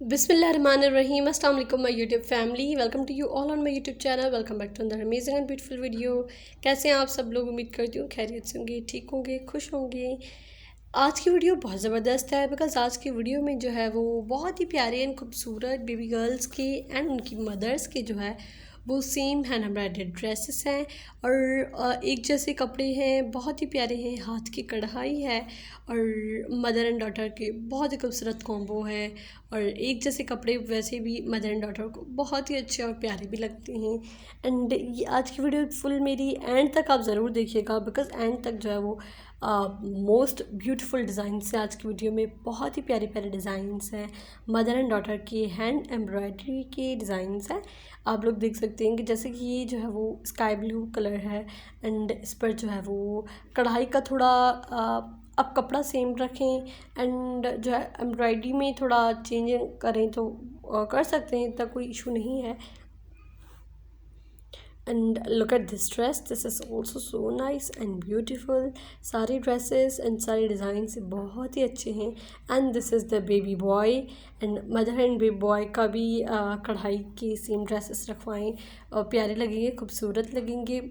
Bismillahirrahmanirrahim. Assalamu alaikum my YouTube family. Welcome to you all on my YouTube channel. Welcome back to another amazing and beautiful video. कैसे हैं आप सब लोग? उम्मीद करती हूँ खैरियत से होंगे, ठीक होंगे, खुश होंगे। आज की वीडियो बहुत ज़बरदस्त है बिकॉज आज की वीडियो में जो है वो बहुत ही प्यारे एंड खूबसूरत बेबी गर्ल्स के एंड उनकी मदर्स के जो है वो सेम हैंड एम्ब्रॉयडर्ड ड्रेसेस हैं और एक जैसे कपड़े हैं, बहुत ही प्यारे हैं, हाथ की कढ़ाई है और मदर एंड डॉटर के बहुत ही खूबसूरत कॉम्बो है और एक जैसे कपड़े वैसे भी मदर एंड डॉटर को बहुत ही अच्छे और प्यारे भी लगते हैं। एंड ये आज की वीडियो फुल मेरी एंड तक आप ज़रूर देखिएगा बिकॉज एंड तक जो है वो मोस्ट ब्यूटीफुल डिज़ाइंस है। आज की वीडियो में बहुत ही प्यारे प्यारे डिज़ाइंस हैं, मदर एंड डॉटर के हैंड एम्ब्रॉयडरी के डिज़ाइंस हैं। आप लोग देख सकते हैं कि जैसे कि ये जो है वो स्काई ब्लू कलर है एंड इस पर जो है वो कढ़ाई का थोड़ा आप कपड़ा सेम रखें एंड जो है एम्ब्रॉयडरी में थोड़ा चेंज करें तो कर सकते हैं, इतना कोई इशू नहीं है। and look at this dress, this is also so nice and beautiful। सारे ड्रेसेस एंड सारे डिज़ाइन से बहुत ही अच्छे हैं। And this is the baby boy and mother and baby boy का भी कढ़ाई के सेम ड्रेसेस रखवाएं और प्यारे लगेंगे, खूबसूरत लगेंगे।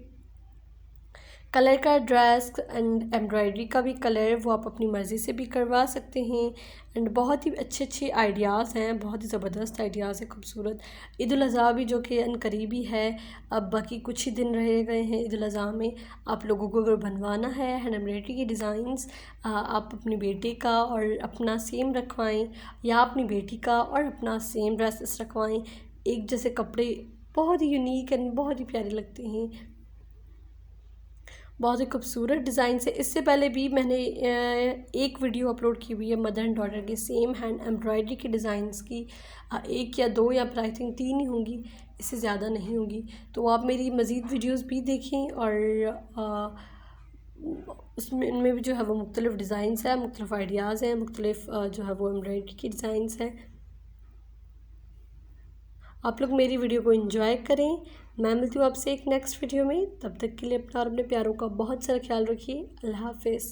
कलर का ड्रेस एंड एम्ब्रॉयडरी का भी कलर वो आप अपनी मर्ज़ी से भी करवा सकते हैं एंड बहुत ही अच्छे अच्छे आइडियाज़ हैं, बहुत ही ज़बरदस्त आइडियाज़ हैं, खूबसूरत। ईद उल अज़हा भी जो कि करीबी है, अब बाकी कुछ ही दिन रह गए हैं ईद उल अज़हा में। आप लोगों को अगर बनवाना है हैंड एम्ब्रॉयडरी के डिज़ाइंस, आप अपने बेटे का और अपना सेम रखवाएं या अपनी बेटी का और अपना सेम ड्रेसेस रखवाएं। एक जैसे कपड़े बहुत ही यूनिक एंड बहुत ही प्यारे लगते हैं, बहुत ही खूबसूरत डिज़ाइन से। इससे पहले भी मैंने एक वीडियो अपलोड की हुई है मदर एंड डॉटर के सेम हैंड एम्ब्रॉयडरी के डिज़ाइंस की, एक या दो या फिर आई थिंक 3 ही होंगी, इससे ज़्यादा नहीं होंगी। तो आप मेरी मज़ीद वीडियोस भी देखें और उसमें इनमें भी जो है वो मुख्तलिफ़ डिज़ाइंस हैं, मुख्तलिफ़ आइडियाज़ हैं, मुख्तलिफ़ जो है वो एम्ब्रॉयडरी के डिज़ाइंस हैं। आप लोग मेरी वीडियो को एंजॉय करें। मैं मिलती हूँ आपसे एक नेक्स्ट वीडियो में, तब तक के लिए अपना और अपने प्यारों का बहुत सारा ख्याल रखिए। अल्लाह हाफ़िज़।